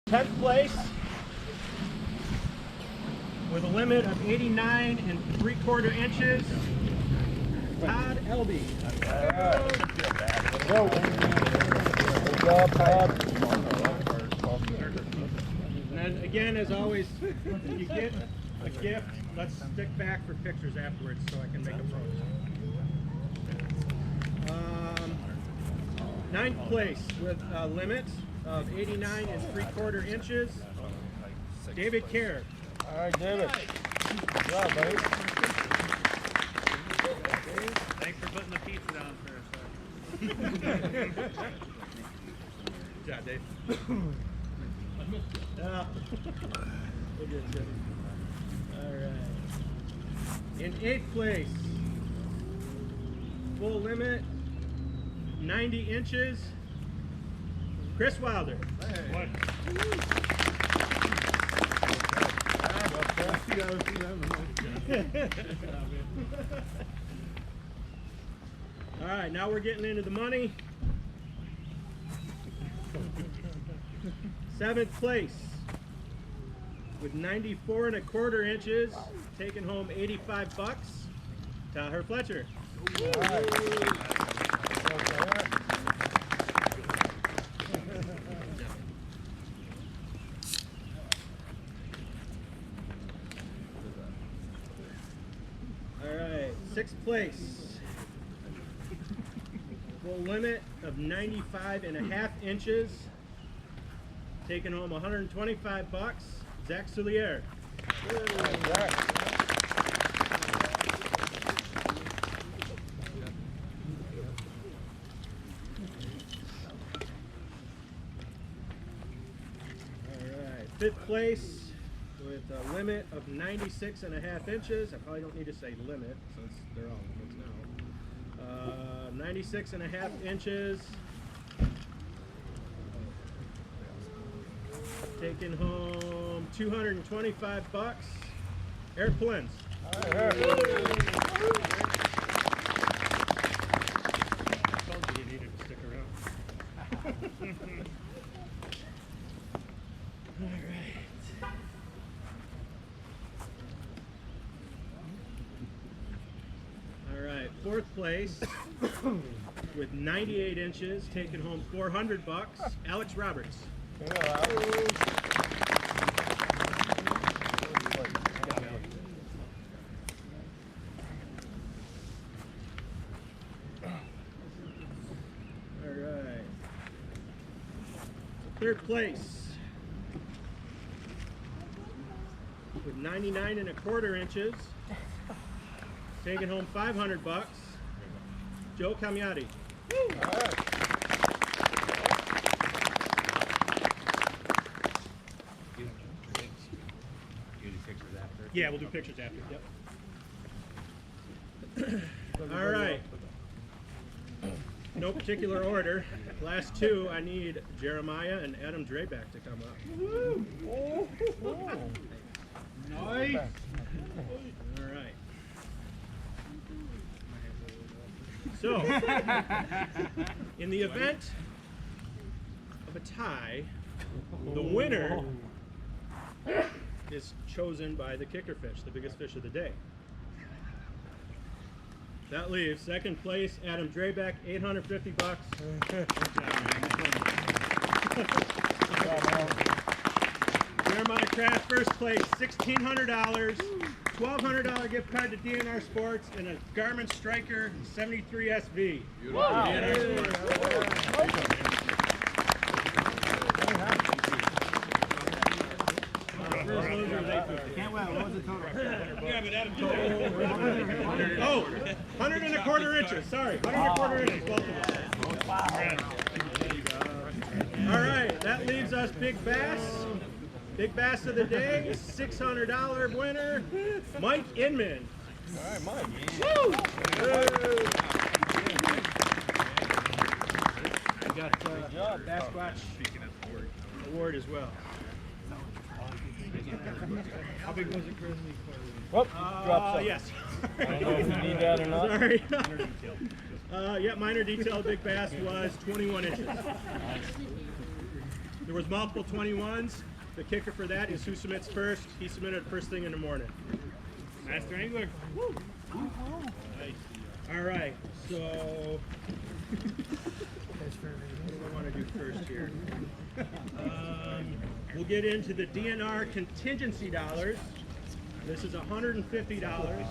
10th place with a limit of 89 3/4 inches, Todd Elby. Go. Good job, Todd. And then again, as always, if you get a gift, let's stick back for pictures afterwards so I can make a photo. 9th place with a limit of 89 3/4 inches, David Kerr. All right, David. Good job, buddy. Thanks for putting the pizza down for us. Good job, Dave. We'll get it. All right. In 8th place, full limit, 90 inches, Chris Wilder. What? All right, now we're getting into the money. 7th place with 94 1/4 inches, taking home 85 bucks, Taher Fletcher. All right. All right, 6th place. Full limit of 95 1/2 inches, taking home 125 bucks, Zach Soulier. All right, 5th place with a limit of 96 1/2 inches. I probably don't need to say limit since they're all limits now. 96 1/2 inches. Taking home 225 bucks, Eric Plins. I told you needed to stick around. All right. All right, 4th place with 98 inches, taking home 400 bucks, Alex Roberts. All right. 3rd place with 99 1/4 inches, taking home 500 bucks, Joe Camiotti. Yeah, we'll do pictures after. Yep. All right. No particular order. Last two, I need Jeremiah and Adam Drayback to come up. Nice. All right. So, in the event of a tie, the winner is chosen by the kicker fish, the biggest fish of the day. That leaves 2nd place, Adam Drayback, 850 bucks. Jeremiah Kraft, 1st place, $1,600, $1,200 gift card to DNR Sports, and a Garmin Striker 73 SV. DNR Sports. Can't wait. What was the total? Yeah, but Adam Oh, 100 1/4 inches. Sorry, 100 1/4 inches, both of us. All right, that leaves us Big Bass. Big Bass of the day, $600 winner, Mike Inman. All right, Mike. Woo! I got Basquatch award as well. How big was it, Chris? Whoop, dropped some. Yes. I don't know if you need that or not. Sorry. Yeah, minor detail Big Bass was 21 inches. There was multiple 21s. The kicker for that is who submits first. He submitted first thing in the morning. Master Angler. Woo. All right, so what do I want to do first here? We'll get into the DNR contingency dollars. This is $150.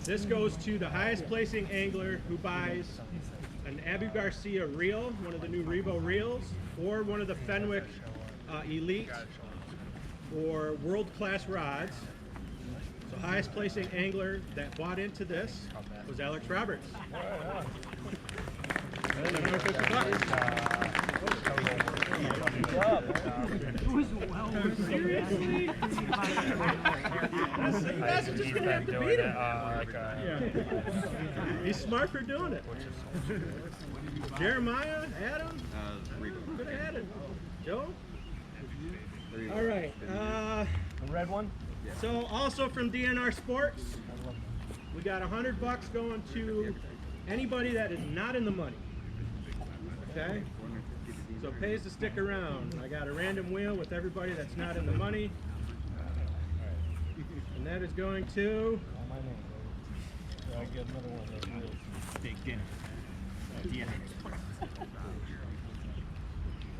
This goes to the highest placing angler who buys an Abu Garcia reel, one of the new Revo reels, or one of the Fenwick Elite or world-class rods. So highest placing angler that bought into this was Alex Roberts. Seriously? That's just gonna have to beat him. He's smart for doing it. Jeremiah, Adam, could have had it. Joe? All right. The red one? So also from DNR Sports, we got $100 going to anybody that is not in the money. Okay? So it pays to stick around. I got a random wheel with everybody that's not in the money. And that is going to... My name. I get another one of those wheels. Big dinner.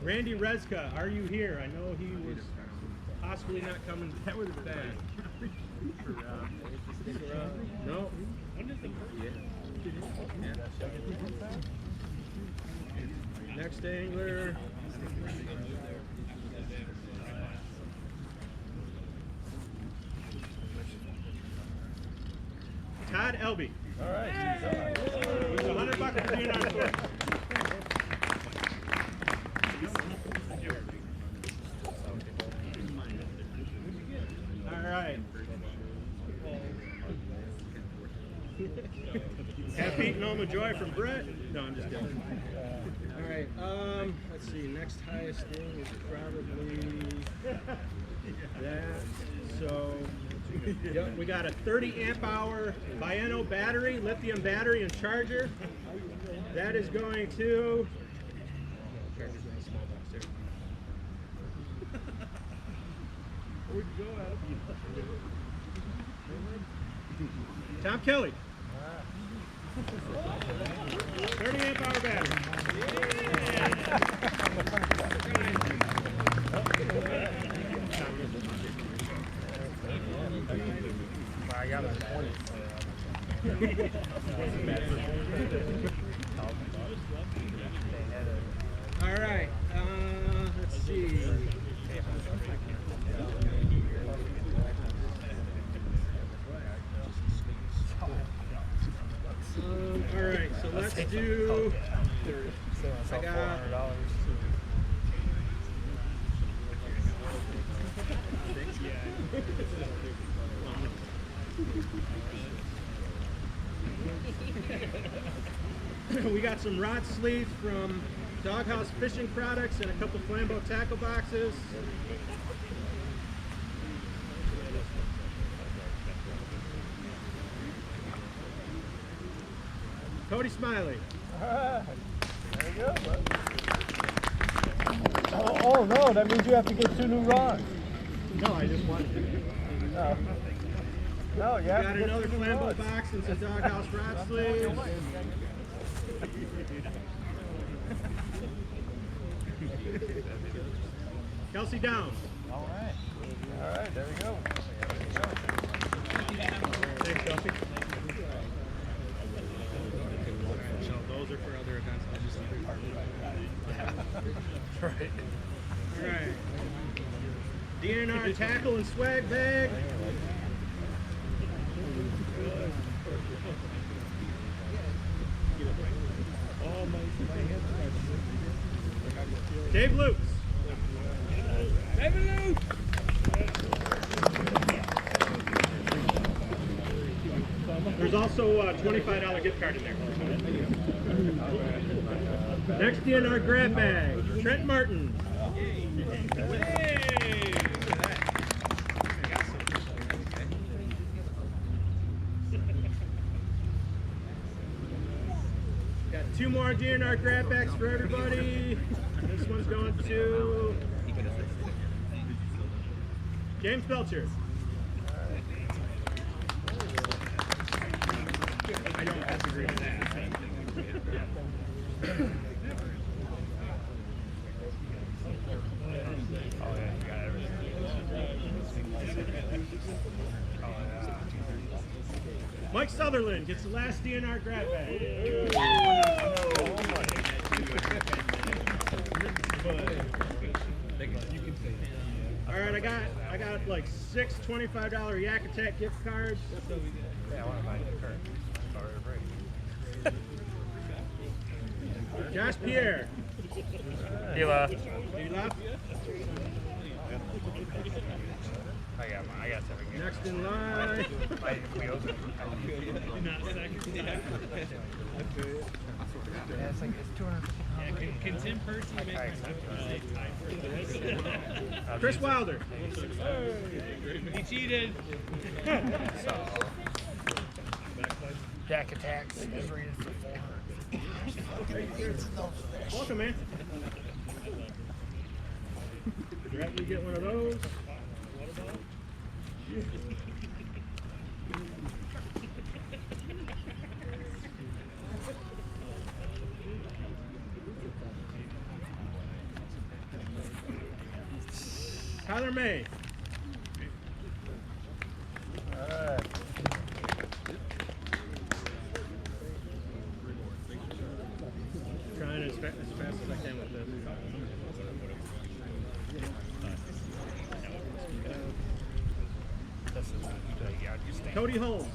Randy Rezka, are you here? I know he was possibly not coming back. No? Next angler. Todd Elby. All right. With $100 for DNR Sports. All right. Have Pete and Oma Joy from Brett. No, I'm just kidding. All right. Let's see. Next highest thing is probably that. So, yep, we got a 30 amp hour Bieno battery, lithium battery and charger. That is going to. Where'd you go, Adam? Tom Kelly. 30 amp hour battery. I got a 20. All right. Let's see. All right, so let's do. I got. We got some rod sleeves from Doghouse Fishing Products and a couple Flambeau tackle boxes. Cody Smiley. There you go, bud. Oh, no, that means you have to get 2 new rods. No, I just wanted to. No. No, you have Got to get another 2 new Flambeau rods. box and some Doghouse rod sleeves. Kelsey Downs. All right, there we go. Thanks, Kelsey. So those are for other events. I'll just leave it. Right. All right. DNR tackle and swag bag. Dave Lukes. There's also a $25 gift card in there. Next DNR grab bag, Trent Martin. Got 2 more more DNR grab bags for everybody. This one's going to James Belcher. I don't disagree with that. Mike Sutherland gets the last DNR grab bag. All right, I got like 6 $25 Yak Attack gift cards. Yeah, I want to buy a new card. Josh Pierre. He left. He left. I got 7 games. Next in line. My wheels are Not second. yeah, it's like it's 200. Can Tim Percy make my Chris Wilder. He cheated. Jack attacks. Is rated for 400. Welcome, man. You're happy to get one of those. Tyler May. Alright. Trying as fast as I can with this. Cody Holmes.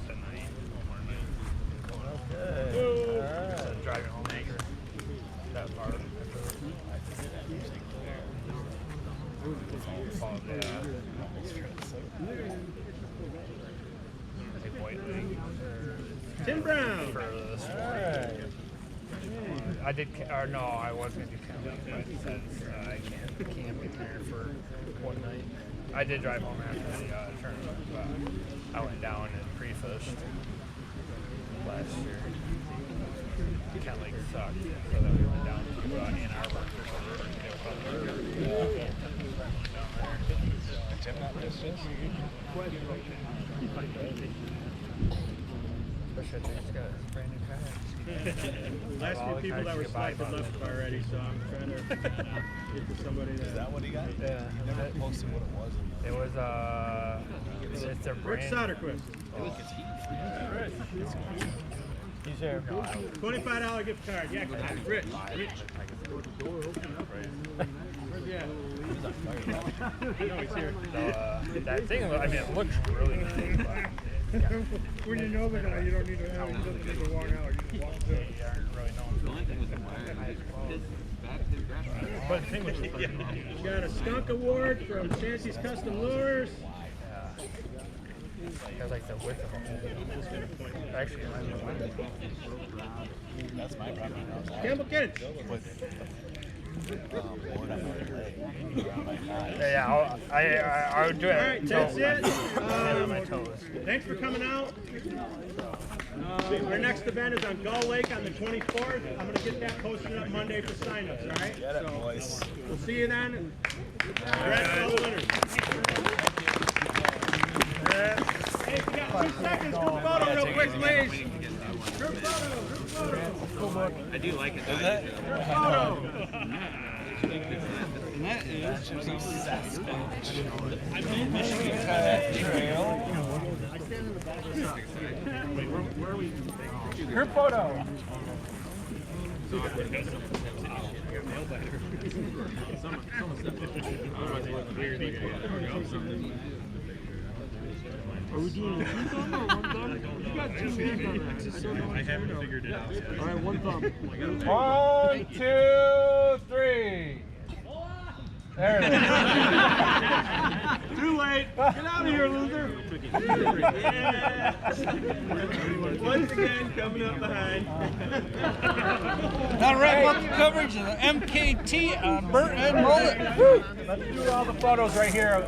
Okay. Alright. Driving home anchor. That far. Tim Brown. I did, or no, I was going to do camping, but since I can't camp in there for one night, I did drive home after the tournament, but I went down and pre-fished last year. Kent Lake sucked, so then we went down to Ann Arbor for Last few people that were selected left already, so I'm trying to get to somebody that. Is that what he got? Yeah. He never posted what it was. It was it's a Rick brand. Soderquist. He's there. No, $25 gift card. Yeah, Rich. Where's he at? No, he's here. that thing, I mean, it looks really nice, but When you know the guy, you don't need to have. You don't need to walk out. You just walk they aren't really known for but the thing was We got a skunk award from Chancy's Custom Lures. That's like the width of them. Actually, That's my problem. Campbell Kennett. yeah, I'll do it. All right, that's it. On my toes. Thanks for coming out. Our next event is on Gull Lake on the 24th. I'm going to get that posted up Monday for signups, all right? Get it, boys. We'll see you then. Congrats to all the winners. Hey, if you got 2 seconds, group photo real quick, please. Group photo. I do like it. Group photo. And that is I'm in Michigan. Kayak Trail. Wait, where are we? Group photo. Are we doing a 2 thumb or 1 thumb? You got 2 hands on that. I haven't figured it out yet. All right, 1 thumb. 1, 2, 3. There it is. Too late. Get out of here, loser. Yeah. Once again, coming up behind. Now to wrap up the coverage of the MKT on Burt and Mullet. Let's do all the photos right here.